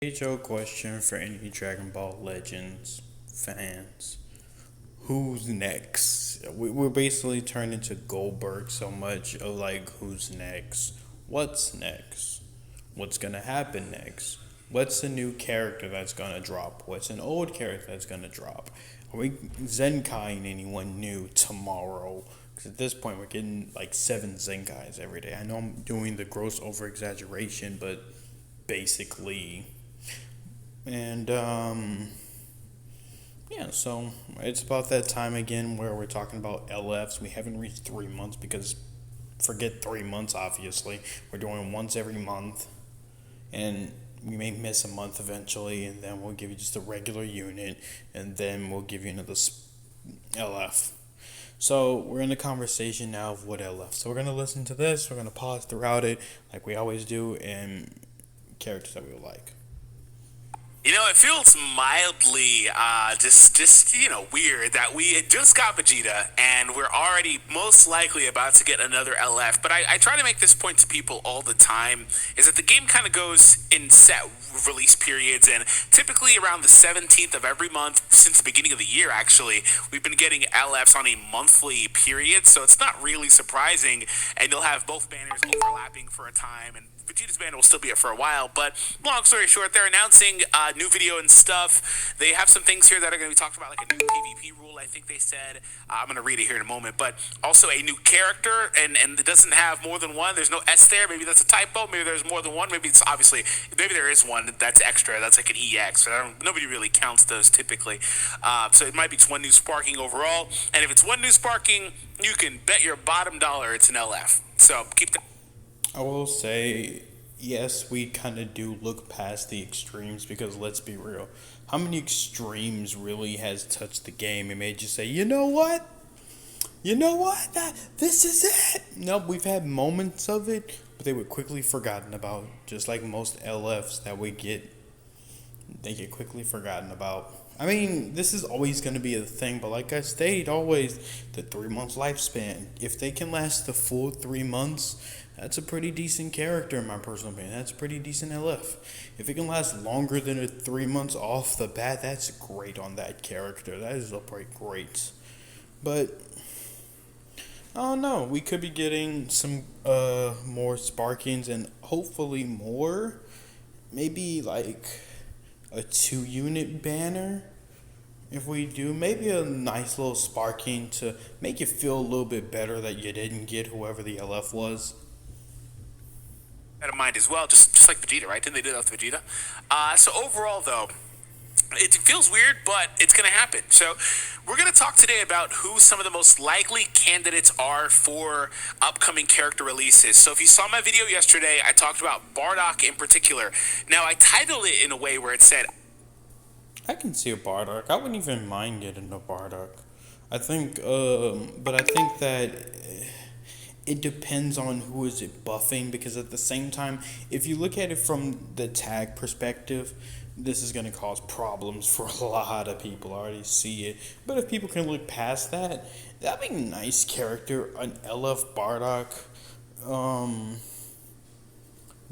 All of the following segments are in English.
HO question for any Dragon Ball Legends fans. Who's next? We're basically turned into Goldberg so much of like, who's next? What's next? What's gonna happen next? What's the new character that's gonna drop? What's an old character that's gonna drop? Are we Zenkaiing anyone new tomorrow? Because at this point, we're getting like 7 Zenkais every day. I know I'm doing the gross over exaggeration, but basically. And yeah, so it's about that time again where we're talking about LFs. We haven't reached 3 months because forget 3 months, obviously. We're doing once every month, and we may miss a month eventually, and then we'll give you just a regular unit, and then we'll give you another LF. So we're in the conversation now of what LF. So we're gonna listen to this. We're gonna pause throughout it, like we always do, and characters that we would like. It feels mildly weird that we just got Vegeta and we're already most likely about to get another LF. But I try to make this point to people all the time, is that the game kind of goes in set release periods, and typically around the 17th of every month since the beginning of the year, actually, we've been getting LFs on a monthly period, so it's not really surprising, and you'll have both banners overlapping for a time, and Vegeta's banner will still be up for a while. But long story short, they're announcing new video and stuff. They have some things here that are going to be talked about, like a new PvP rule, I think they said. I'm going to read it here in a moment. But also a new character, and it doesn't have more than one. There's no S there. Maybe that's a typo. Maybe there's more than one. Maybe there is one that's extra. That's like an EX. But nobody really counts those typically. So it might be one new sparking overall. And if it's one new sparking, you can bet your bottom dollar it's an LF. So keep that. I will say, yes, we kind of do look past the extremes because let's be real. How many extremes really has touched the game and made you say, you know what? You know what? This is it. Nope, we've had moments of it, but they were quickly forgotten about. Just like most LFs that we get, they get quickly forgotten about. I mean, this is always going to be a thing, but like I stated, always the 3 months lifespan. If they can last the full 3 months, that's a pretty decent character in my personal opinion. That's a pretty decent LF. If it can last longer than 3 months off the bat, that's great on that character. That is upright great. But I don't know. We could be getting some more sparkings and hopefully more. Maybe like a 2 unit banner. If we do, maybe a nice little sparking to make you feel a little bit better that you didn't get whoever the LF was. That in mind as well, just like Vegeta, right? Didn't they do that with Vegeta? So overall, though, it feels weird, but it's going to happen. So we're going to talk today about who some of the most likely candidates are for upcoming character releases. So if you saw my video yesterday, I talked about Bardock in particular. Now, I titled it in a way where it said, I can see a Bardock. I wouldn't even mind getting a Bardock. I think, but I think that it depends on who is it buffing, because at the same time, if you look at it from the tag perspective, this is going to cause problems for a lot of people. I already see it. But if people can look past that, that'd be a nice character. An LF Bardock.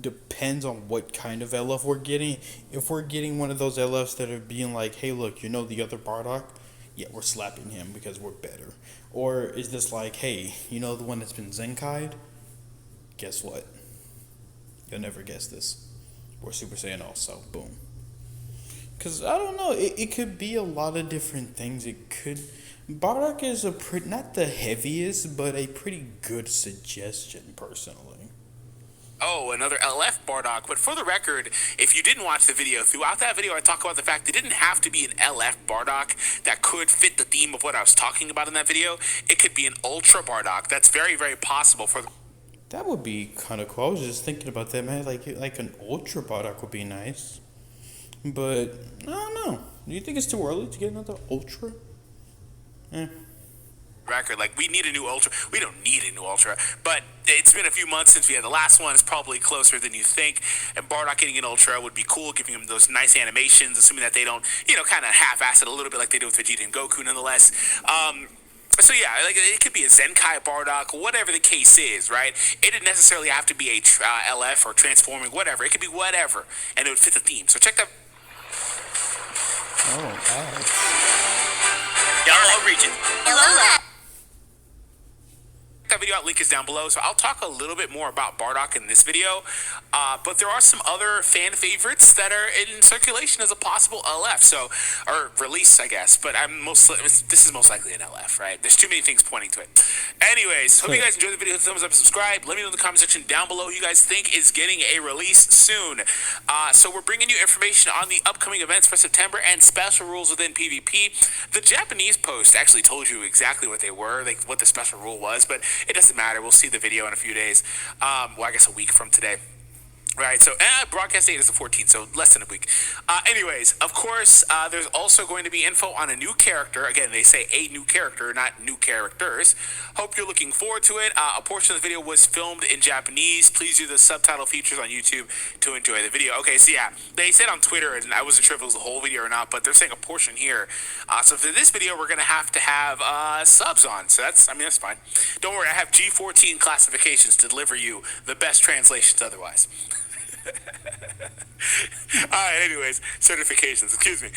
Depends on what kind of LF we're getting. If we're getting one of those LFs that are being like, hey, look, you know the other Bardock? Yeah, we're slapping him because we're better. Or is this like, hey, you know the one that's been Zenkai'd? Guess what? You'll never guess this. We're Super Saiyan also. Boom. Because, I don't know, it could be a lot of different things. It could... Bardock is not the heaviest, but a pretty good suggestion, personally. oh, another LF Bardock. But for the record, if you didn't watch the video, throughout that video I talk about the fact it didn't have to be an LF Bardock that could fit the theme of what I was talking about in that video. It could be an Ultra Bardock. That's very, very possible for the... That would be kind of cool. I was just thinking about that, man. Like an Ultra Bardock would be nice. But, I don't know. Do you think it's too early to get another Ultra? Eh. record. Like, we need a new Ultra. We don't need a new Ultra, but it's been a few months since we had the last one. It's probably closer than you think, and Bardock getting an Ultra would be cool, giving him those nice animations, assuming that they don't, kind of half-ass it a little bit like they do with Vegeta and Goku, nonetheless. So yeah, like it could be a Zenkai Bardock, whatever the case is, right? It didn't necessarily have to be a LF or transforming, whatever. It could be whatever, and it would fit the theme. So check that. Yellow region. That video out, link is down below. So I'll talk a little bit more about Bardock in this video, but there are some other fan favorites that are in circulation as a possible LF, so or release, I guess. But this is most likely an LF, right? There's too many things pointing to it. Anyways, hope you guys enjoyed the video. Hit the thumbs up and subscribe. Let me know in the comment section down below who you guys think is getting a release soon. So we're bringing you information on the upcoming events for September and special rules within PvP. The Japanese post actually told you exactly what they were, like what the special rule was, but it doesn't matter. We'll see the video in a few days. Well, I guess a week from today. Right, so broadcast date is the 14th, so less than a week. Anyways, of course, there's also going to be info on a new character. Again, they say a new character, not new characters. Hope you're looking forward to it. A portion of the video was filmed in Japanese. Please use the subtitle features on YouTube to enjoy the video. Okay, so yeah, they said on Twitter, and I wasn't sure if it was the whole video or not, but they're saying a portion here. So for this video, we're going to have subs on. So that's fine. Don't worry, I have G14 classifications to deliver you the best translations otherwise. Alright, anyways, certifications, excuse me.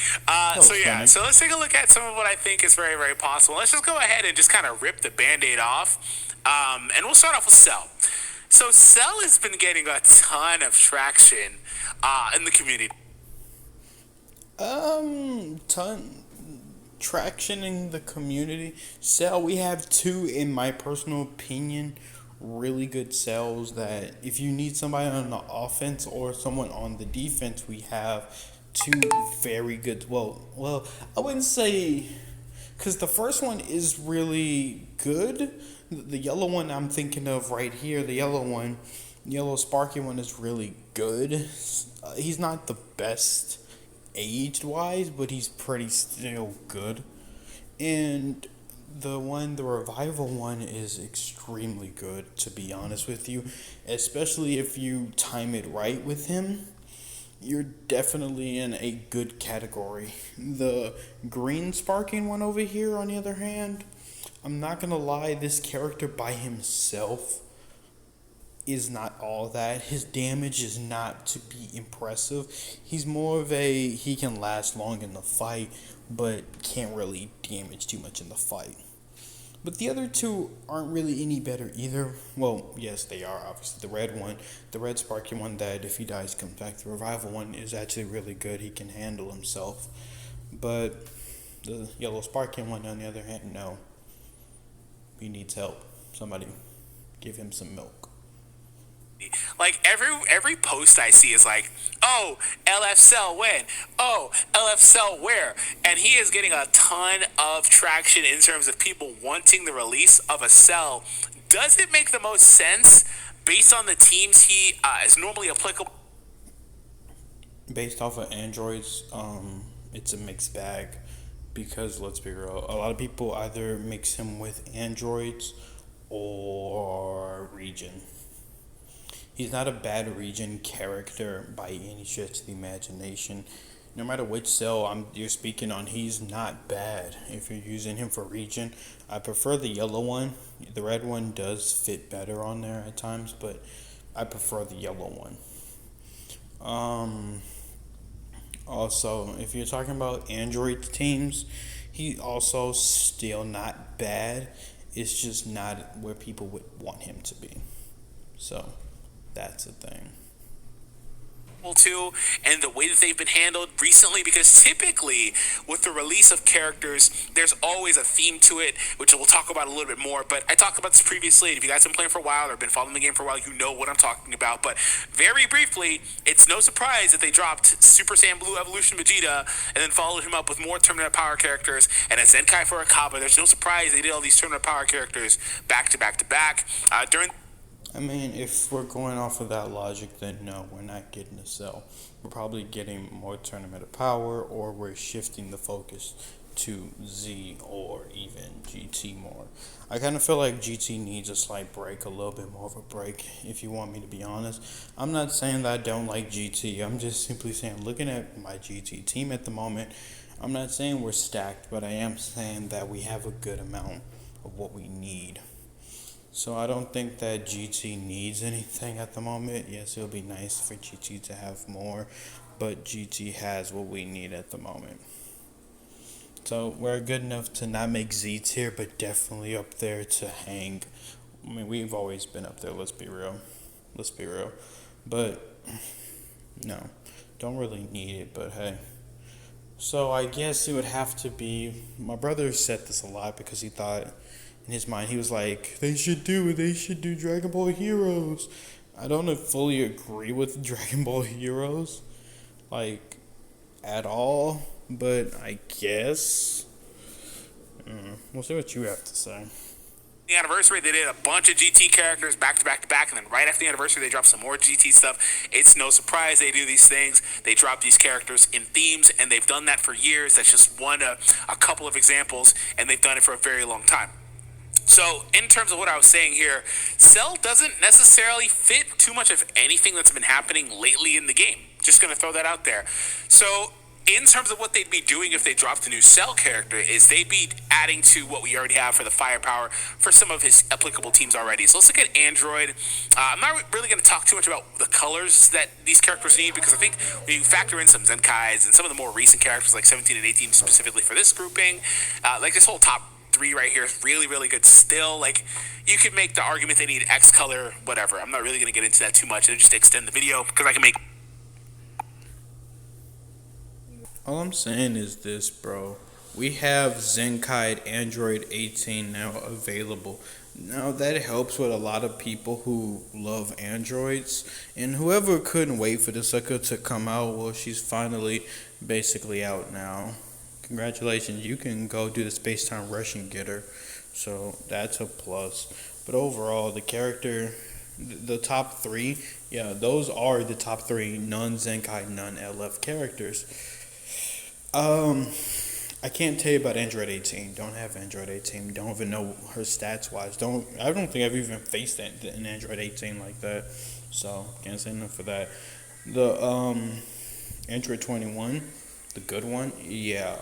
So yeah, so let's take a look at some of what I think is very, very possible. Let's just go ahead and just kind of rip the band-aid off. And we'll start off with Cell. So Cell has been getting a ton of traction in the community. Traction in the community. Cell, we have two, in my personal opinion, really good cells that if you need somebody on the offense or someone on the defense, we have two very good. Well, I wouldn't say, because the first one is really good. The yellow one I'm thinking of right here, the yellow Sparky one is really good. He's not the best aged wise, but he's pretty still good. And the revival one is extremely good, to be honest with you, especially if you time it right with him. You're definitely in a good category. The green sparking one over here, on the other hand, I'm not gonna lie, this character by himself is not all that. His damage is not to be impressive. He's more of he can last long in the fight, but can't really damage too much in the fight. But the other two aren't really any better either. Well, yes, they are, obviously. The red Sparky one that if he dies comes back. The revival one is actually really good. He can handle himself. But the yellow Sparky one, on the other hand, no. He needs help. Somebody give him some milk. Like every post I see is like, oh, LF Cell when? Oh, LF Cell where? And he is getting a ton of traction in terms of people wanting the release of a Cell. Does it make the most sense based on the teams he is normally applicable? Based off of androids, it's a mixed bag, because let's be real, a lot of people either mix him with androids or region. He's not a bad region character by any stretch of the imagination. No matter which cell you're speaking on, he's not bad if you're using him for region. I prefer the yellow one. The red one does fit better on there at times, but I prefer the yellow one. Also, if you're talking about Android teams, he also still not bad. It's just not where people would want him to be. So that's the thing. Too, and the way that they've been handled recently, because typically with the release of characters, there's always a theme to it, which we'll talk about a little bit more, but I talked about this previously, and if you guys have been playing for a while or been following the game for a while, you know what I'm talking about. But very briefly, it's no surprise that they dropped Super Saiyan Blue Evolution Vegeta and then followed him up with more Terminator Power characters and a Zenkai for Akaba. There's no surprise they did all these Terminator Power characters back to back to back during. I mean, if we're going off of that logic, then no, we're not getting a Cell. We're probably getting more Tournament of Power, or we're shifting the focus to Z or even GT more. I kind of feel like GT needs a slight break, a little bit more of a break, if you want me to be honest. I'm not saying that I don't like GT. I'm just simply saying, looking at my GT team at the moment, I'm not saying we're stacked, but I am saying that we have a good amount of what we need. So I don't think that GT needs anything at the moment. Yes, it would be nice for GT to have more, but GT has what we need at the moment. So we're good enough to not make Z tier, but definitely up there to hang. I mean, we've always been up there. Let's be real. Let's be real. But no, don't really need it. But hey. So I guess it would have to be. My brother said this a lot because he thought, in his mind, he was like, they should do Dragon Ball Heroes. I don't fully agree with Dragon Ball Heroes, like, at all. But I guess we'll see what you have to say. The anniversary, they did a bunch of GT characters back to back to back, and then right after the anniversary they dropped some more GT stuff. It's no surprise they do these things. They drop these characters in themes, and they've done that for years. That's just a couple of examples, and they've done it for a very long time. So, in terms of what I was saying here, Cell doesn't necessarily fit too much of anything that's been happening lately in the game. Just going to throw that out there. So, in terms of what they'd be doing if they dropped a new Cell character, is they'd be adding to what we already have for the firepower for some of his applicable teams already. So let's look at Android. I'm not really going to talk too much about the colors that these characters need, because I think when you factor in some Zenkais and some of the more recent characters like 17 and 18 specifically for this grouping, like this whole top 3 right here is really, really good still. Like, you could make the argument they need X color, whatever. I'm not really going to get into that too much. It'll just extend the video because I can make... All I'm saying is this, bro. We have Zenkai Android 18 now available. Now that helps with a lot of people who love Androids. And whoever couldn't wait for the sucker to come out, well, she's finally basically out now. Congratulations, you can go do the Space-Time Rush and get her. So that's a plus. But overall, the character, the top 3, yeah, those are the top 3 non-Zenkai, non-LF characters. I can't tell you about Android 18. Don't have Android 18. Don't even know her stats wise. I don't think I've even faced that in Android 18 like that. So can't say enough for that. The Android 21, the good one, yeah.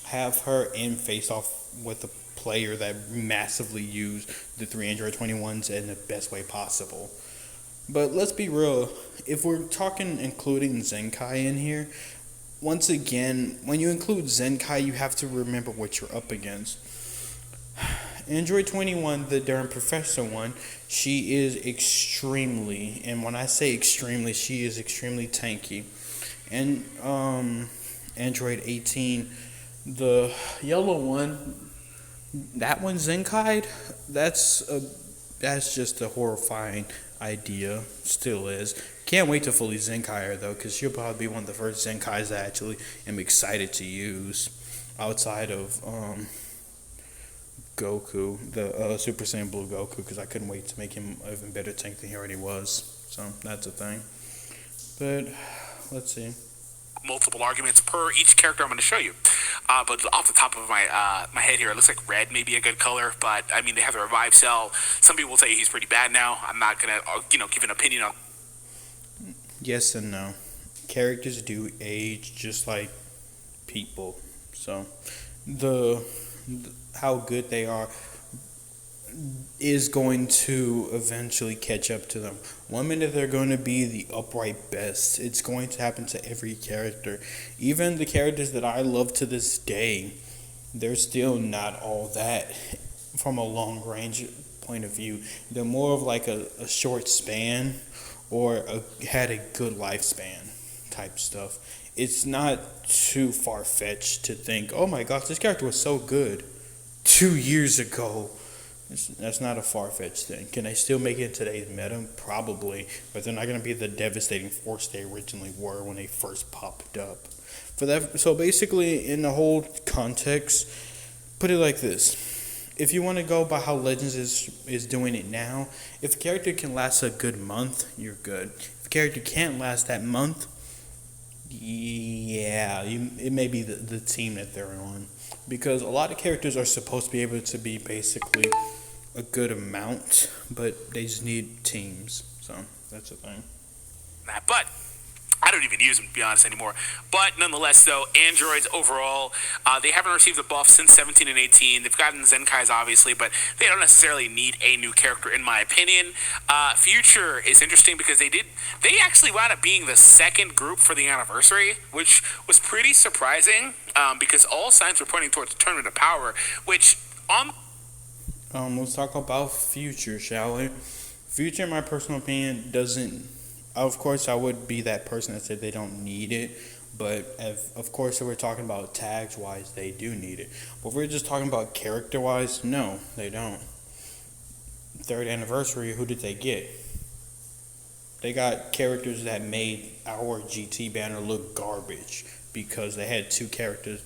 Have her in face off with a player that massively used the 3 Android 21s in the best way possible. But let's be real. If we're talking including Zenkai in here, once again, when you include Zenkai, you have to remember what you're up against. Android 21, the darn professor one, she is extremely, and when I say extremely, she is extremely tanky. And Android 18, the yellow one, that one Zenkai, that's just a horrifying idea, still is. Can't wait to fully Zenkai her though, because she'll probably be one of the first Zenkais I actually am excited to use outside of Goku, the Super Saiyan Blue Goku, because I couldn't wait to make him an even better tank than he already was. So that's a thing. But let's see. Multiple arguments per each character I'm going to show you. But off the top of my head here, it looks like red may be a good color, but I mean, they have the Revive Cell. Some people will tell you he's pretty bad now. I'm not going to, give an opinion on. Yes and no. Characters do age just like people. So how good they are is going to eventually catch up to them. One minute they're going to be the upright best. It's going to happen to every character. Even the characters that I love to this day, they're still not all that from a long range point of view. They're more of like a short span or had a good lifespan type stuff. It's not too far-fetched to think, oh my gosh, this character was so good 2 years ago. That's not a far-fetched thing. Can they still make it in today's meta? Probably, but they're not going to be the devastating force they originally were when they first popped up. So basically, in the whole context, put it like this. If you want to go by how Legends is doing it now, if a character can last a good month, you're good. If a character can't last that month, yeah, it may be the team that they're on. Because a lot of characters are supposed to be able to be basically a good amount, but they just need teams. So that's the thing. But I don't even use them, to be honest, anymore. But nonetheless, though, androids overall, they haven't received a buff since 17 and 18. They've gotten Zenkais, obviously, but they don't necessarily need a new character, in my opinion. Future is interesting because they actually wound up being the second group for the anniversary, which was pretty surprising because all signs were pointing towards the Tournament of Power, which on. Let's talk about Future, shall we? Future, in my personal opinion, doesn't. Of course, I would be that person that said they don't need it, but of course, if we're talking about tags wise, they do need it. But if we're just talking about character wise, no, they don't. Third anniversary, who did they get? They got characters that made our GT banner look garbage because they had two characters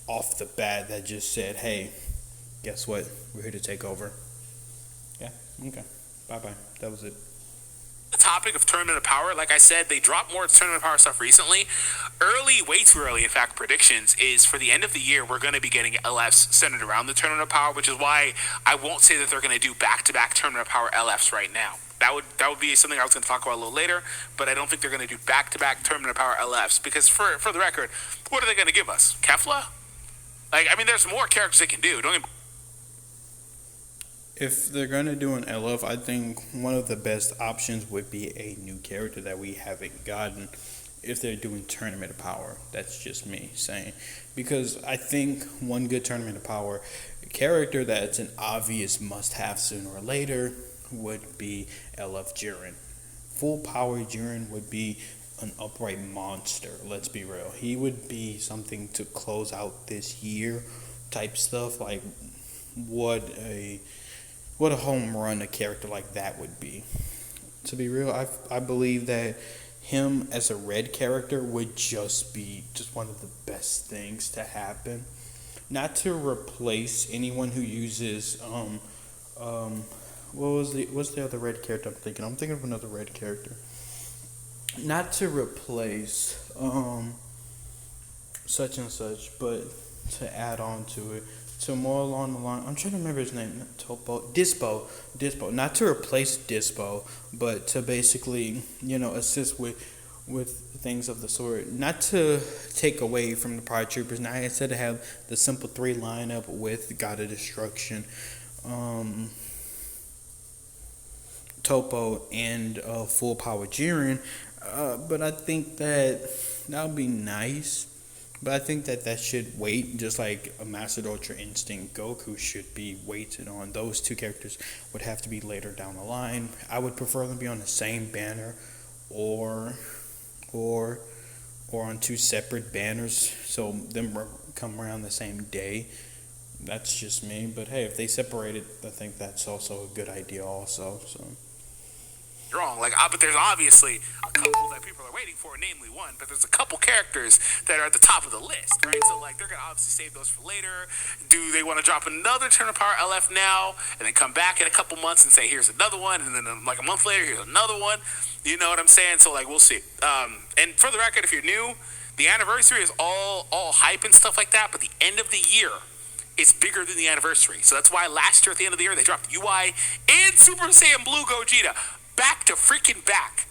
off the bat that just said, hey, guess what? We're here to take over. Yeah, okay. Bye-bye. That was it. The topic of Tournament of Power, like I said, they dropped more Tournament of Power stuff recently. Early, way too early, in fact, predictions is for the end of the year, we're going to be getting LFs centered around the Tournament of Power, which is why I won't say that they're going to do back-to-back Tournament of Power LFs right now. That would be something I was going to talk about a little later, but I don't think they're going to do back-to-back Tournament of Power LFs because, for the record, what are they going to give us? Kefla? Like, I mean, there's more characters they can do. Don't get. If they're going to do an LF, I think one of the best options would be a new character that we haven't gotten if they're doing Tournament of Power. That's just me saying. Because I think one good Tournament of Power character that's an obvious must-have sooner or later would be LF Jiren. Full power Jiren would be an upright monster, let's be real. He would be something to close out this year type stuff. Like, what a home run a character like that would be. To be real, I believe that him as a red character would just be one of the best things to happen. Not to replace anyone who uses what's the other red character I'm thinking? I'm thinking of another red character. Not to replace such and such, but to add on to it. So more along the line, I'm trying to remember his name. Not Topo, Dispo. Not to replace Dispo, but to basically, assist with things of the sort. Not to take away from the Pride Troopers. Now instead to have the simple 3 lineup with God of Destruction, Topo, and full power Jiren. But I think that would be nice. But I think that should wait, just like a Master Ultra Instinct Goku should be waited on. Those two characters would have to be later down the line. I would prefer them to be on the same banner or on 2 separate banners, so them come around the same day. That's just me. But hey, if they separate it, I think that's also a good idea also. So. Wrong. But there's obviously a couple that people are waiting for, namely one. But there's a couple characters that are at the top of the list, right? So they're gonna obviously save those for later. Do they want to drop another Turn of Power LF now, and then come back in a couple months and say here's another one, and then a month later here's another one? You know what I'm saying? So we'll see. And for the record, if you're new, the anniversary is all hype and stuff like that, but the end of the year is bigger than the anniversary. So that's why last year at the end of the year they dropped UI and Super Saiyan Blue Gogeta. Back to freaking back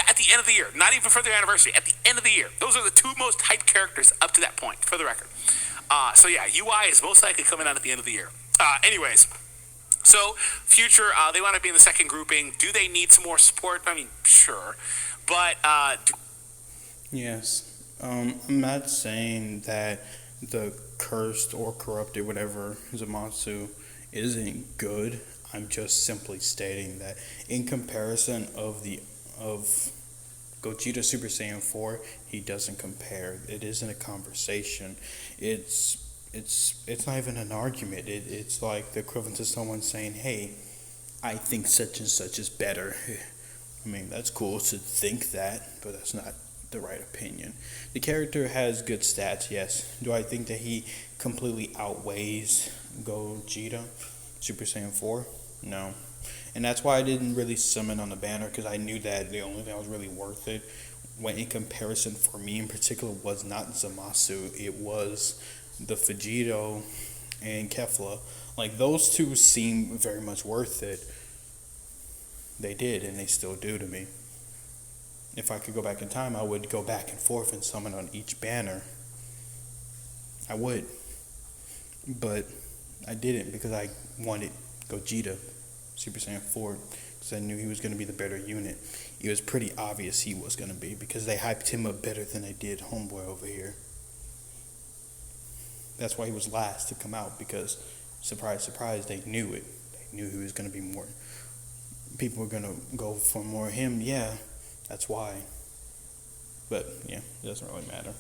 at the end of the year. Not even for their anniversary. At the end of the year. Those are the 2 most hyped characters up to that point, for the record. So yeah, UI is most likely coming out at the end of the year. Anyways, so Future, they want to be in the second grouping. Do they need some more support? I mean, sure. But, Yes. I'm not saying that the cursed or corrupted, whatever, Zamasu isn't good. I'm just simply stating that in comparison of Gogeta Super Saiyan 4, he doesn't compare. It isn't a conversation. It's not even an argument. It's like the equivalent to someone saying, "Hey, I think such and such is better." I mean, that's cool to think that, but that's not the right opinion. The character has good stats, yes. Do I think that he completely outweighs Gogeta Super Saiyan 4? No. And that's why I didn't really summon on the banner, because I knew that the only thing that was really worth it, when in comparison for me in particular, was not Zamasu. It was the Vegito and Kefla. Those 2 seem very much worth it. They did, and they still do to me. If I could go back in time, I would go back and forth and summon on each banner. I would. But I didn't because I wanted Gogeta, Super Saiyan 4, because I knew he was going to be the better unit. It was pretty obvious he was going to be because they hyped him up better than they did Homeboy over here. That's why he was last to come out, because surprise, surprise, they knew it. They knew he was going to be more. People were going to go for more of him. Yeah, that's why. But yeah, it doesn't really matter.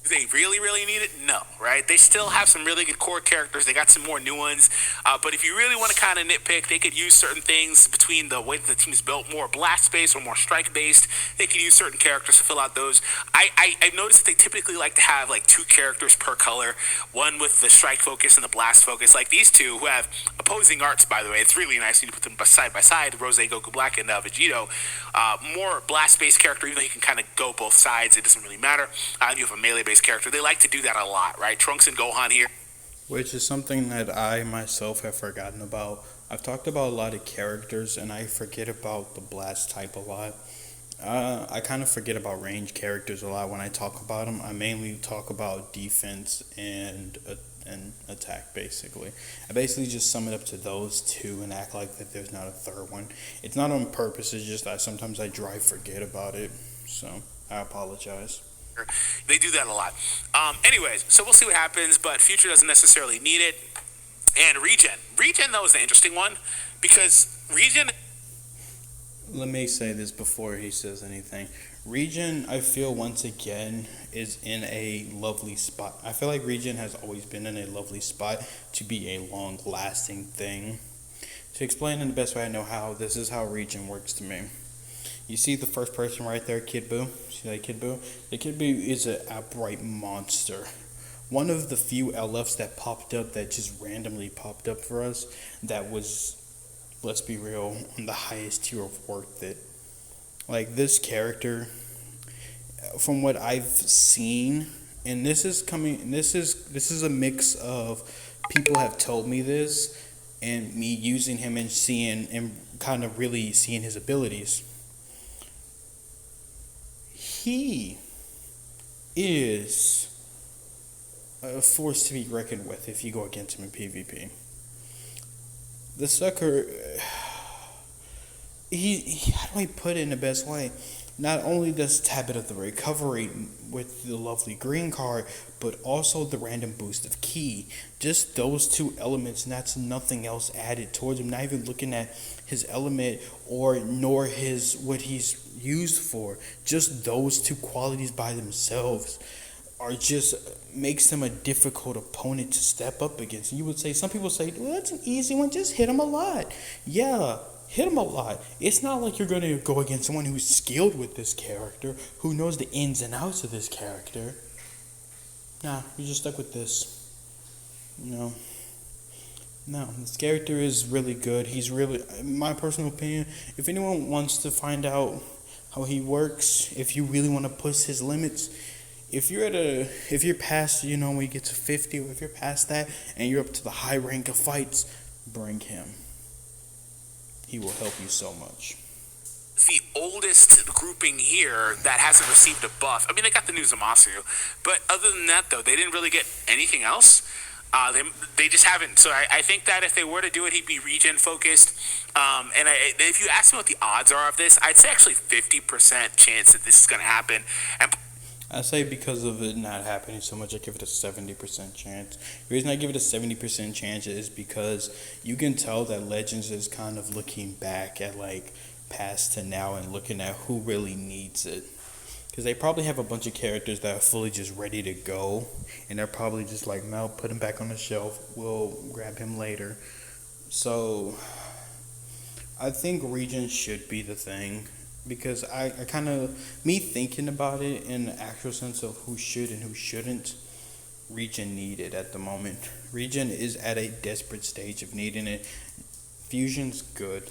Do they really, really need it? No, right? They still have some really good core characters. They got some more new ones. But if you really want to kind of nitpick, they could use certain things between the way that the team's built, more blast-based or more strike-based. They could use certain characters to fill out those. I've noticed that they typically like to have like 2 characters per color, one with the strike focus and the blast focus. Like these two who have opposing arts, by the way. It's really nice when you put them side by side, Rose Goku Black and Vegito. More blast-based character, even though he can kind of go both sides, it doesn't really matter. You have a melee-based character. They like to do that a lot, right? Trunks and Gohan here. Which is something that I myself have forgotten about. I've talked about a lot of characters, and I forget about the blast type a lot. I kind of forget about range characters a lot when I talk about them. I mainly talk about defense and attack, basically. I basically just sum it up to those two and act like that there's not a third one. It's not on purpose, it's just that sometimes I dry forget about it. So, I apologize. They do that a lot. Anyways, so we'll see what happens, but Future doesn't necessarily need it. And Regen, though, is an interesting one, because Regen... Let me say this before he says anything. Regen, I feel, once again, is in a lovely spot. I feel like Regen has always been in a lovely spot to be a long-lasting thing. To explain in the best way I know how, this is how Regen works to me. You see the first person right there, Kid Buu? See that Kid Buu? The Kid Buu is an outright monster. One of the few LFs that popped up, that just randomly popped up for us, that was, let's be real, on the highest tier of worth it. Like, this character, from what I've seen, and this is a mix of people have told me this, and me using him and seeing, and kind of really seeing his abilities. He is a force to be reckoned with if you go against him in PvP. The sucker, he how do I put it in the best way? Not only does tap it of the recovery with the lovely green card, but also the random boost of ki. Just those two elements, and that's nothing else added towards him. Not even looking at his element nor his what he's used for. Just those two qualities by themselves are just makes him a difficult opponent to step up against. You would say, some people say, well, that's an easy one, just hit him a lot. Yeah, hit him a lot. It's not like you're going to go against someone who's skilled with this character, who knows the ins and outs of this character. Nah, you're just stuck with this. No, this character is really good. He's really, in my personal opinion, if anyone wants to find out how he works, if you really want to push his limits, if you're past, when you get to 50, or if you're past that and you're up to the high rank of fights, bring him. He will help you so much. The oldest grouping here that hasn't received a buff. I mean, they got the new Zamasu, but other than that, though, they didn't really get anything else. They just haven't. So I think that if they were to do it, he'd be regen focused. And if you ask me what the odds are of this, I'd say actually 50% chance that this is going to happen. And I say because of it not happening so much, I give it a 70% chance. The reason I give it a 70% chance is because you can tell that Legends is kind of looking back at like past to now and looking at who really needs it. Because they probably have a bunch of characters that are fully just ready to go, and they're probably just like, Mel, put him back on the shelf, we'll grab him later. So I think Regen should be the thing. Because I kind of, me thinking about it in the actual sense of who should and who shouldn't, Regen needed at the moment. Regen is at a desperate stage of needing it. Fusion's good.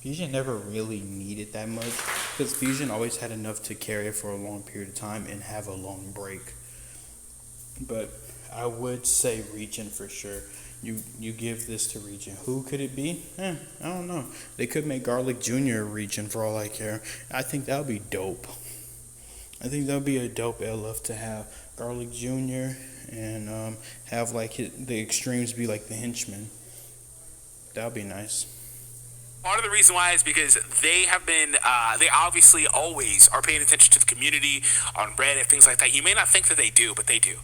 Fusion never really needed that much, because Fusion always had enough to carry it for a long period of time and have a long break. But I would say Regen for sure. You give this to Region. Who could it be? I don't know. They could make Garlic Jr. Region for all I care. I think that would be dope. I think that would be a dope LF to have Garlic Jr. and have like the extremes be like the henchmen. That would be nice. Part of the reason why is because they have been, they obviously always are paying attention to the community on Reddit, things like that. You may not think that they do, but they do.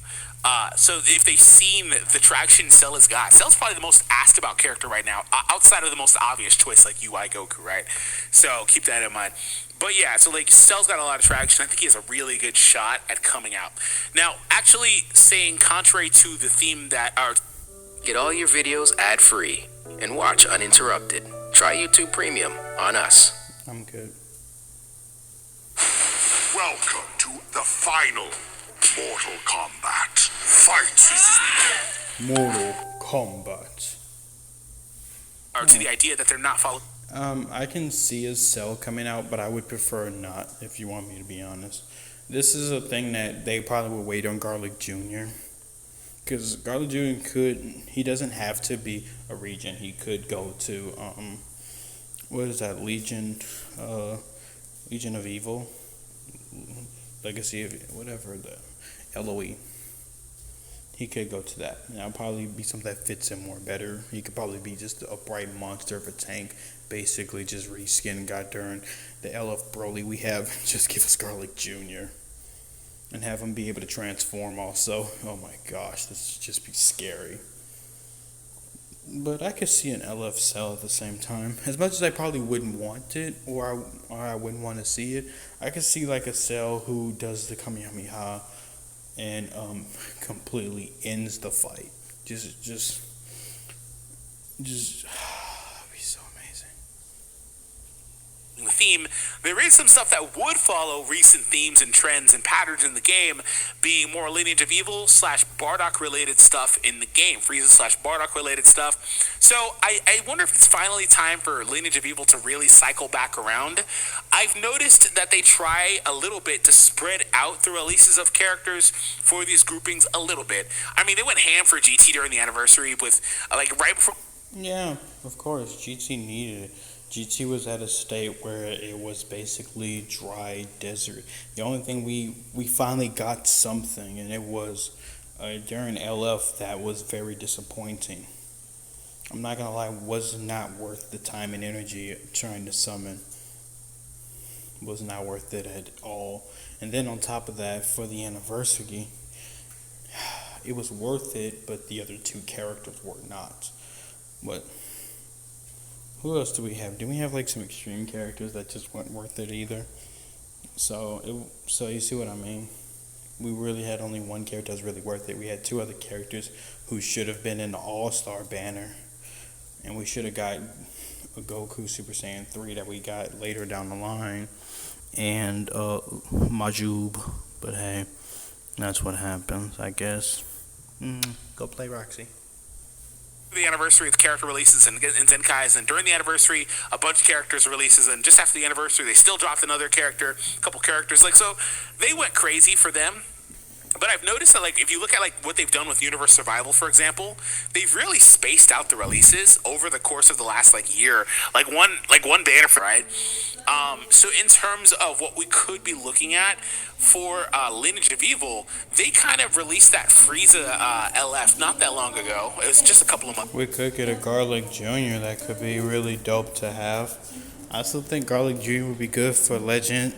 So if they've seen the traction Cell has got, Cell's probably the most asked about character right now, outside of the most obvious choice like UI Goku, right? So keep that in mind. But yeah, so like Cell's got a lot of traction. I think he has a really good shot at coming out. Now, actually saying contrary to the theme that are Get all your videos ad-free and watch uninterrupted. Try YouTube Premium on us. I'm good. Welcome to the final Mortal Kombat. Fight! Mortal Kombat. or to the idea that they're not following. I can see a Cell coming out, but I would prefer not, if you want me to be honest. This is a thing that they probably would wait on Garlic Jr. Because Garlic Jr. he doesn't have to be a region. He could go to, what is that, Legion of Evil? Legacy of, whatever, the LOE. He could go to that. And that'll probably be something that fits him more better. He could probably be just a bright monster of a tank. Basically just reskin God darn the LF Broly we have. Just give us Garlic Jr. And have him be able to transform also. Oh my gosh, this would just be scary. But I could see an LF Cell at the same time. As much as I probably wouldn't want it, or I wouldn't want to see it, I could see like a Cell who does the Kamehameha and completely ends the fight. Just it'd be so amazing. The theme, there is some stuff that would follow recent themes and trends and patterns in the game, being more Lineage of Evil / Bardock related stuff in the game, Frieza / Bardock related stuff. So I wonder if it's finally time for Lineage of Evil to really cycle back around. I've noticed that they try a little bit to spread out the releases of characters for these groupings a little bit. I mean, they went ham for GT during the anniversary with like right before. Yeah, of course, GT needed it. GT was at a state where it was basically dry desert. The only thing we finally got something, and it was during LF that was very disappointing. I'm not gonna lie, was not worth the time and energy trying to summon. Was not worth it at all. And then on top of that, for the anniversary, it was worth it, but the other two characters were not. But who else do we have? Do we have like some extreme characters that just weren't worth it either? So you see what I mean? We really had only one character that was really worth it. We had two other characters who should have been in the All-Star banner. And we should have got a Goku Super Saiyan 3 that we got later down the line. And Majub. But hey, that's what happens, I guess. Go play Roxy. The anniversary of the character releases and Zenkai's, and during the anniversary a bunch of characters releases, and just after the anniversary they still dropped another character, a couple characters, like, so they went crazy for them. But I've noticed that, like, if you look at like what they've done with Universe Survival, for example, they've really spaced out the releases over the course of the last year, like one banner, right? So in terms of what we could be looking at for Lineage of Evil, they kind of released that Frieza LF not that long ago. It was just a couple of months. We could get a Garlic Jr. that could be really dope to have. I still think Garlic Jr. would be good for Lineage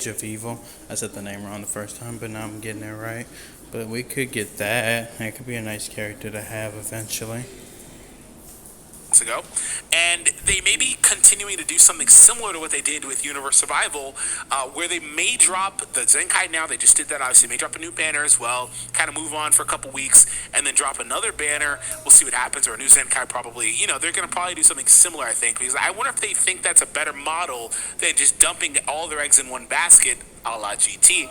of Evil. I said the name wrong the first time, but now I'm getting it right. But we could get that. That could be a nice character to have eventually. Ago, and they may be continuing to do something similar to what they did with Universe Survival, where they may drop the Zenkai now. They just did that, obviously. They may drop a new banner as well, kind of move on for a couple weeks, and then drop another banner. We'll see what happens, or a new Zenkai probably. They're going to probably do something similar, I think, because I wonder if they think that's a better model than just dumping all their eggs in one basket, a la GT,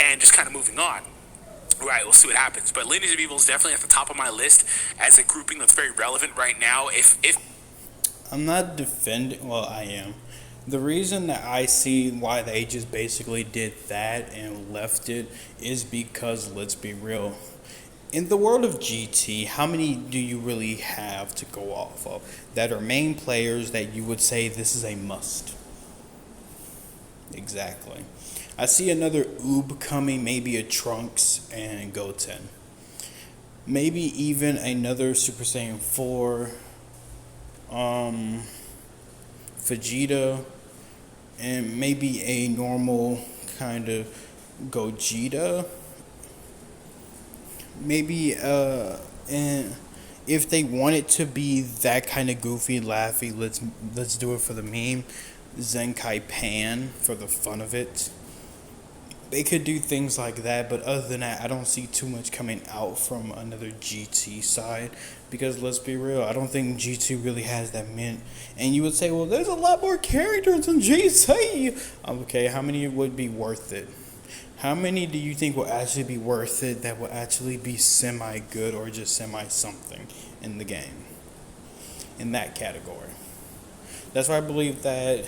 and just kind of moving on. Right, we'll see what happens. But Lineage of Evil is definitely at the top of my list as a grouping that's very relevant right now. If I'm not defending, well, I am. The reason that I see why they just basically did that and left it is because, let's be real, In the world of GT, how many do you really have to go off of that are main players that you would say this is a must? Exactly. I see another Oob coming, maybe a Trunks and Goten. Maybe even another Super Saiyan 4, Vegeta, and maybe a normal kind of Gogeta. Maybe and if they want it to be that kind of goofy, laughy, let's do it for the meme. Zenkai Pan for the fun of it. They could do things like that, but other than that, I don't see too much coming out from another GT side. Because let's be real, I don't think GT really has that many. And you would say, well, there's a lot more characters in GT. Okay, how many would be worth it? How many do you think will actually be worth it that will actually be semi-good or just semi-something in the game? In that category. That's why I believe that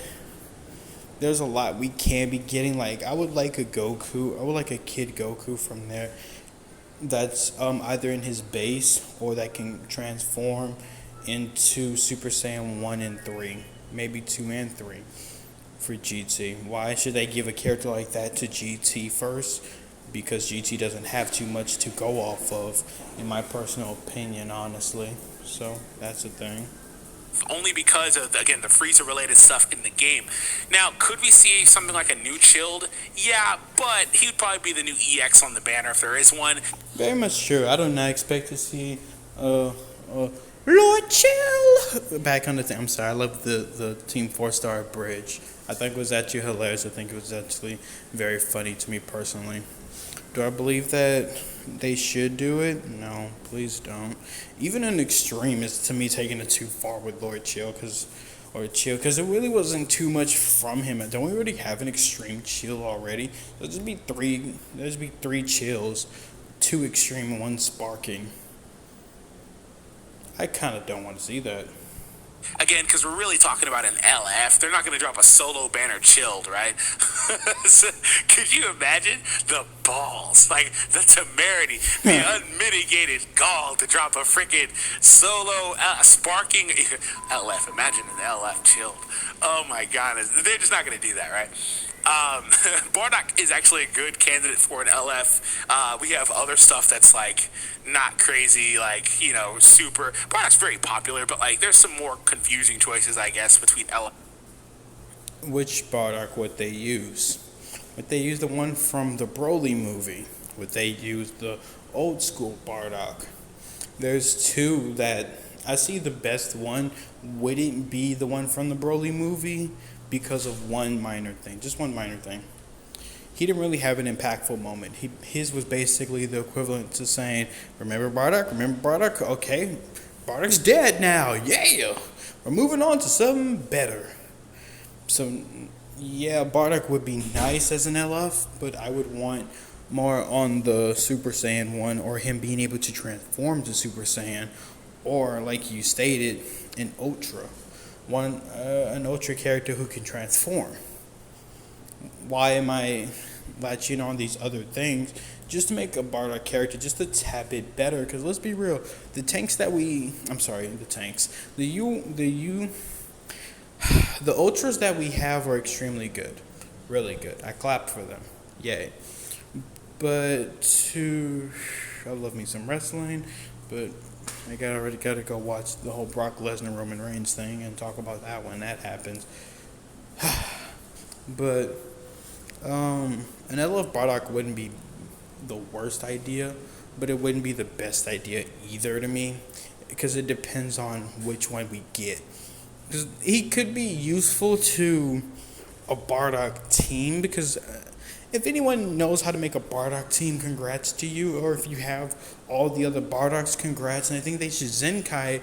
there's a lot we can be getting. Like, I would like a Goku. I would like a Kid Goku from there. That's either in his base or that can transform into Super Saiyan 1 and 3. Maybe 2 and 3 for GT. Why should they give a character like that to GT first? Because GT doesn't have too much to go off of, in my personal opinion, honestly. So, that's the thing. Only because of, again, the Frieza related stuff in the game. Now, could we see something like a new Chilled? Yeah, but he would probably be the new EX on the banner if there is one. Very much true. I do not expect to see Lord Chill back on the thing. I'm sorry, I love the Team 4-Star bridge. I think it was actually hilarious. I think it was actually very funny to me personally. Do I believe that they should do it? No, please don't. Even an Extreme is, to me, taking it too far with Lord Chill, because it really wasn't too much from him. Don't we already have an Extreme Chill already? There'll just be three Chills, 2 Extreme and 1 Sparking. I kind of don't want to see that. Again, because we're really talking about an LF. They're not going to drop a solo banner Chilled, right? So, could you imagine the balls, like the temerity, the unmitigated gall to drop a freaking solo sparking LF? Imagine an LF Chilled. Oh my god, they're just not going to do that, right? Bardock is actually a good candidate for an LF. We have other stuff that's like not crazy, like, you know, super. Bardock's very popular, but like there's some more confusing choices, I guess, between LF. Which Bardock would they use? Would they use the one from the Broly movie? Would they use the old school Bardock? There's two that I see. The best one wouldn't be the one from the Broly movie, because of one minor thing. Just one minor thing. He didn't really have an impactful moment. His was basically the equivalent to saying, remember Bardock? Remember Bardock? Okay, Bardock's dead now. Yeah! We're moving on to something better. So, yeah, Bardock would be nice as an LF, but I would want more on the Super Saiyan 1, or him being able to transform to Super Saiyan, or, like you stated, an Ultra. An Ultra character who can transform. Why am I latching on these other things? Just to make a Bardock character just a tad bit better. Because let's be real, the Ultras that we have are extremely good, really good. I clap for them, yay. But I love me some wrestling, but I already gotta go watch the whole Brock Lesnar Roman Reigns thing and talk about that when that happens. But an LF Bardock wouldn't be the worst idea, but it wouldn't be the best idea either to me, because it depends on which one we get. Because he could be useful to a Bardock team, because if anyone knows how to make a Bardock team, congrats to you. Or if you have all the other Bardocks, congrats. And I think they should Zenkai,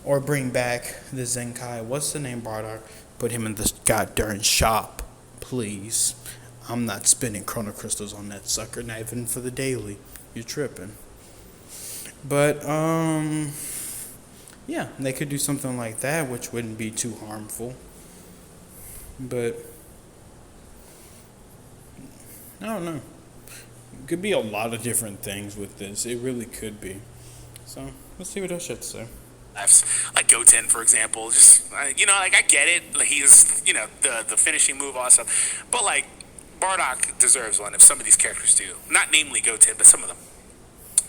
or bring back the Zenkai. What's the name Bardock? Put him in the goddamn shop, please. I'm not spending Chrono Crystals on that sucker, not even for the daily. You're tripping. But, yeah, they could do something like that, which wouldn't be too harmful. But I don't know. It could be a lot of different things with this. It really could be. So let's see what else you have to say. Like Goten, for example, just like I get it. Like he's the finishing move, all that stuff. But like Bardock deserves one if some of these characters do. Not namely Goten, but some of them.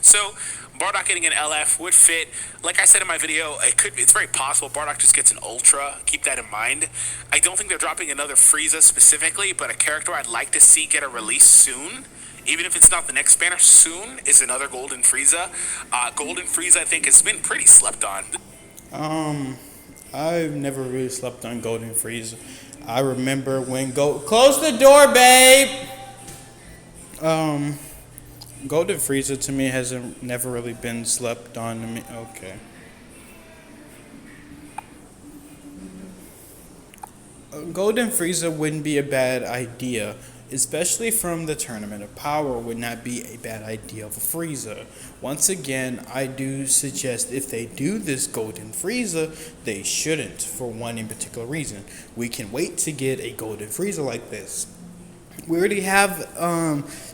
So Bardock getting an LF would fit. Like I said in my video, it's very possible Bardock just gets an Ultra. Keep that in mind. I don't think they're dropping another Frieza specifically, but a character I'd like to see get a release soon, even if it's not the next banner soon, is another Golden Frieza. Golden Frieza, I think, has been pretty slept on. I've never really slept on Golden Frieza. I remember when close the door, babe. Golden Frieza to me hasn't never really been slept on to me. Okay. Golden Frieza wouldn't be a bad idea, especially from the Tournament of Power would not be a bad idea of a Frieza. Once again, I do suggest if they do this Golden Frieza, they shouldn't for one in particular reason. We can wait to get a Golden Frieza like this. We already have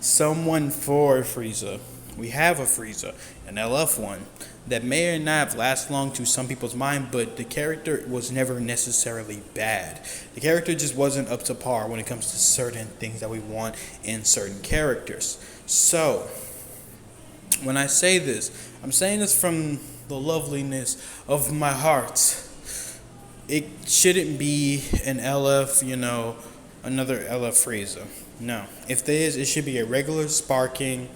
someone for Frieza. We have a Frieza, an LF one, that may or not have lasted long to some people's mind, but the character was never necessarily bad. The character just wasn't up to par when it comes to certain things that we want in certain characters. So, when I say this, I'm saying this from the loveliness of my heart. It shouldn't be an LF, another LF Frieza. No. If there is, it should be a regular sparking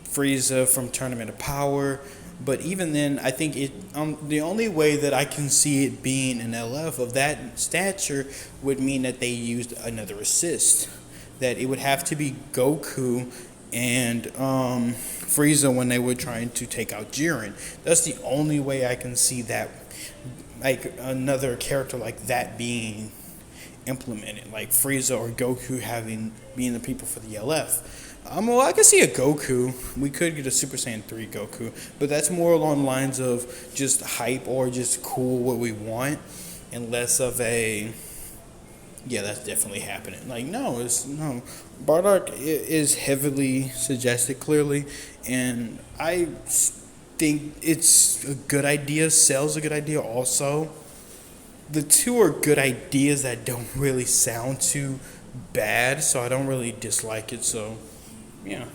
Frieza from Tournament of Power. But even then, I think the only way that I can see it being an LF of that stature would mean that they used another assist. That it would have to be Goku and Frieza when they were trying to take out Jiren. That's the only way I can see that, like another character like that being implemented, like Frieza or Goku being the people for the LF. Well, I could see a Goku. We could get a Super Saiyan 3 Goku, but that's more along the lines of just hype or just cool what we want, and less of a, yeah, that's definitely happening. Like, no. Bardock is heavily suggested clearly, and I think it's a good idea. Cell's a good idea also. The two are good ideas that don't really sound too bad, so I don't really dislike it. So, yeah.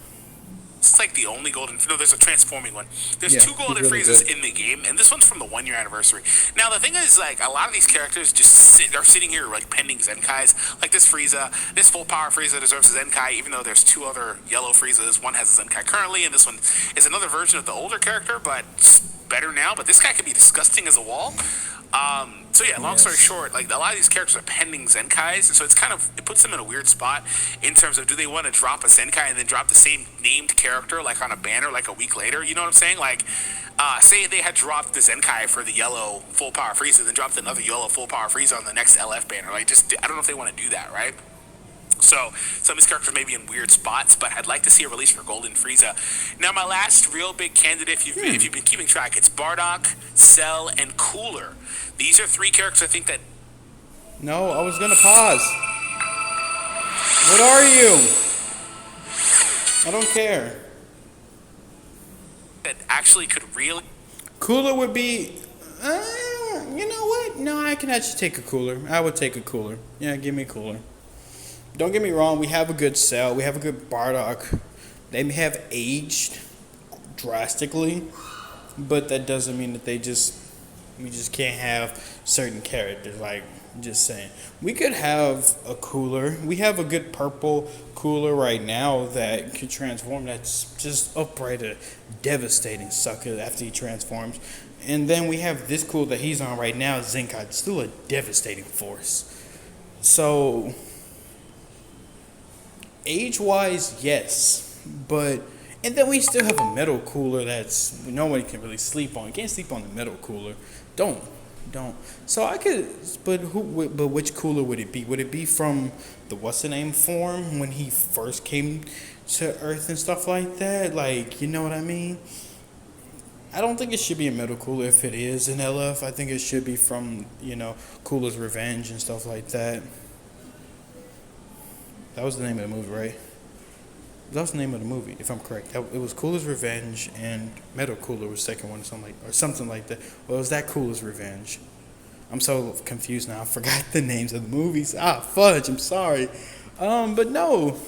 It's like the only there's a transforming one. There's two Golden really Friezas good in the game, and this one's from the 1 year anniversary. Now, the thing is, like, a lot of these characters they're sitting here, like, pending Zenkais. Like this Frieza, this full power Frieza deserves a Zenkai, even though there's two other yellow Friezas. One has a Zenkai currently, and this one is another version of the older character, but it's better now. But this guy could be disgusting as a wall. So yeah, long story short, like a lot of these characters are pending Zenkais, so it puts them in a weird spot in terms of, do they want to drop a Zenkai and then drop the same named character like on a banner like a week later? You know what I'm saying? Like, say they had dropped the Zenkai for the yellow full power Frieza, then dropped another yellow full power Frieza on the next LF banner. Like, I don't know if they want to do that, right? So some of these characters may be in weird spots, but I'd like to see a release for Golden Frieza. Now, my last real big candidate, if you've been keeping track, it's Bardock, Cell, and Cooler. These are three characters I think that... No, I was going to pause. What are you? I don't care. That actually could really... Cooler would be... you know what? No, I can actually take a Cooler. I would take a Cooler. Yeah, give me a Cooler. Don't get me wrong, we have a good Cell, we have a good Bardock. They may have aged drastically, but that doesn't mean that we just can't have certain characters. Like, just saying. We could have a Cooler. We have a good purple Cooler right now that could transform. That's just upright a devastating sucker after he transforms. And then we have this Cooler that he's on right now, Zenkai. Still a devastating force. So... age-wise, yes, but and then we still have a metal Cooler that's nobody can really sleep on. You can't sleep on the metal Cooler. Don't. So I could, but which Cooler would it be? Would it be from the what's the name form when he first came to Earth and stuff like that? Like, you know what I mean? I don't think it should be a metal Cooler if it is an LF. I think it should be from Cooler's Revenge and stuff like that. That was the name of the movie, right? That was the name of the movie, if I'm correct. It was Cooler's Revenge, and Metal Cooler was the second one, or something like that. Well, it was that Cooler's Revenge. I'm so confused now. I forgot the names of the movies. Fudge. I'm sorry. But no.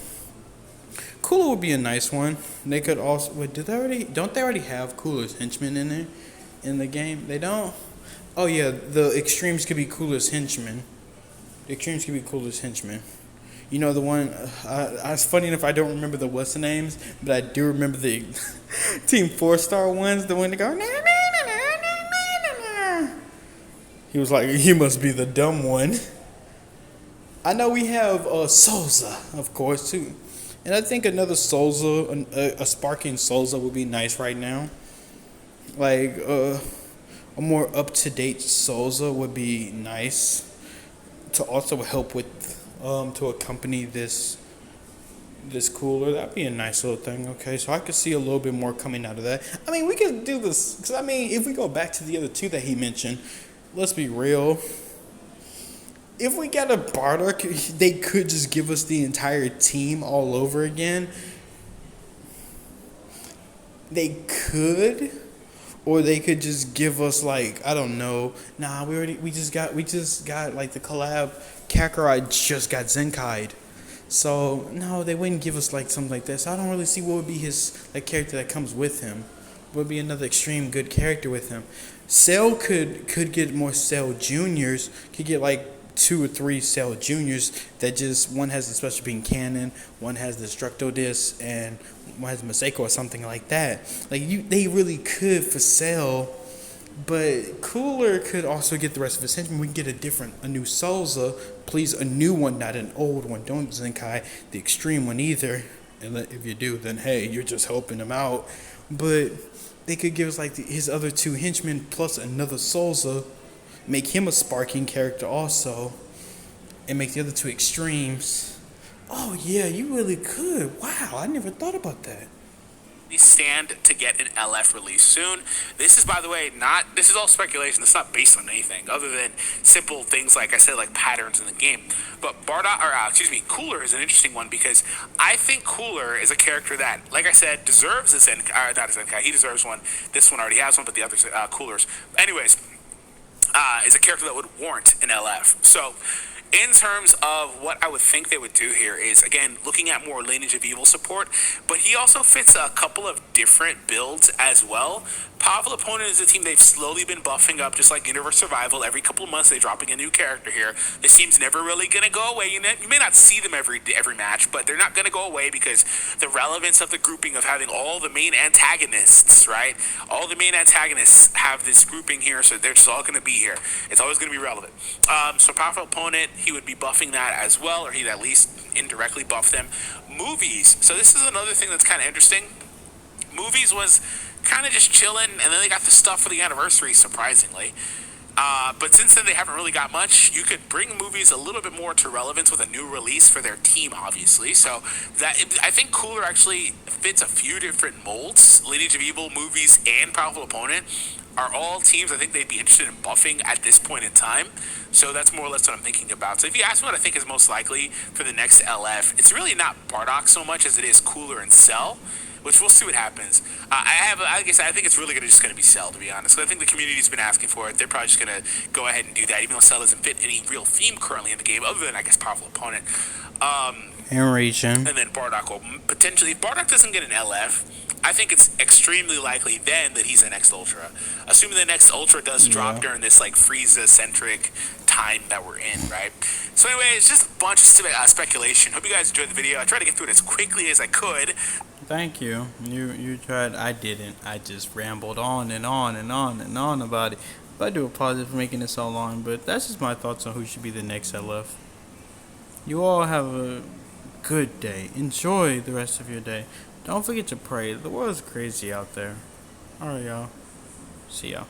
Cooler would be a nice one. They could also. Wait, don't they already have Cooler's henchmen in there, in the game? They don't. Oh yeah, the Extremes could be Cooler's henchmen. The Extremes could be Cooler's henchmen. You know the one. It's funny enough, I don't remember the what's the names, but I do remember the Team 4-star ones. The one that go. He was like, he must be the dumb one. I know we have Souza, of course, too. And I think another Souza, a sparking Souza would be nice right now. Like, a more up-to-date Souza would be nice to also help with, to accompany this Cooler. That'd be a nice little thing, okay? So I could see a little bit more coming out of that. I mean, we could do this, because, I mean, if we go back to the other two that he mentioned, let's be real. If we got a Bardock, they could just give us the entire team all over again. They could, or they could just give us like, I don't know. Nah, we just got like the collab. Kakarot just got Zenkai'd. So no, they wouldn't give us like something like this. I don't really see what would be his like character that comes with him. Would be another extreme good character with him. Cell could get more Cell Juniors. Could get like 2 or 3 Cell Juniors that just one has the special beam cannon, one has the Destructo Disc, and one has Masako or something like that. Like they really could for Cell, but Cooler could also get the rest of his henchmen. We can get a new Souza, please, a new one, not an old one. Don't Zenkai the extreme one either. And if you do, then hey, you're just helping him out. But they could give us like his other 2 henchmen plus another Souza, make him a sparking character also, and make the other 2 extremes. Oh yeah, you really could. Wow, I never thought about that. Stand to get an LF release soon. This is, by the way, this is all speculation. It's not based on anything other than simple things like I said, like patterns in the game. But Cooler is an interesting one because I think Cooler is a character that, like I said, deserves a Zenkai. Not a Zenkai. He deserves one. This one already has one, but the others Coolers. Anyways, is a character that would warrant an LF. So, in terms of what I would think they would do here is, again, looking at more Lineage of Evil support, but he also fits a couple of different builds as well. Powerful Opponent is a team they've slowly been buffing up, just like Universe Survival. Every couple of months they're dropping a new character here. This team's never really going to go away. You may not see them every match, but they're not going to go away because the relevance of the grouping of having all the main antagonists, right? All the main antagonists have this grouping here, so they're just all going to be here. It's always going to be relevant. So Powerful Opponent, he would be buffing that as well, or he'd at least indirectly buff them. Movies. So this is another thing that's kind of interesting. Movies was kind of just chilling, and then they got the stuff for the anniversary, surprisingly. But since then, they haven't really got much. You could bring Movies a little bit more to relevance with a new release for their team, obviously. So I think Cooler actually fits a few different molds. Lineage of Evil, Movies, and Powerful Opponent are all teams I think they'd be interested in buffing at this point in time. So that's more or less what I'm thinking about. So if you ask me what I think is most likely for the next LF, it's really not Bardock so much as it is Cooler and Cell, which we'll see what happens. I think it's really just going to be Cell, to be honest. So I think the community's been asking for it. They're probably just going to go ahead and do that, even though Cell doesn't fit any real theme currently in the game, other than, I guess, Powerful Opponent. And Region. And then Bardock will potentially, if Bardock doesn't get an LF, I think it's extremely likely then that he's the next Ultra. Assuming the next Ultra does drop during this like Frieza-centric time that we're in, right? So anyway, it's just a bunch of speculation. Hope you guys enjoyed the video. I tried to get through it as quickly as I could. Thank you. You tried. I didn't. I just rambled on and on and on and on about it. But I do apologize for making it so long, but that's just my thoughts on who should be the next LF. You all have a good day. Enjoy the rest of your day. Don't forget to pray. The world's crazy out there. Alright, y'all. See y'all.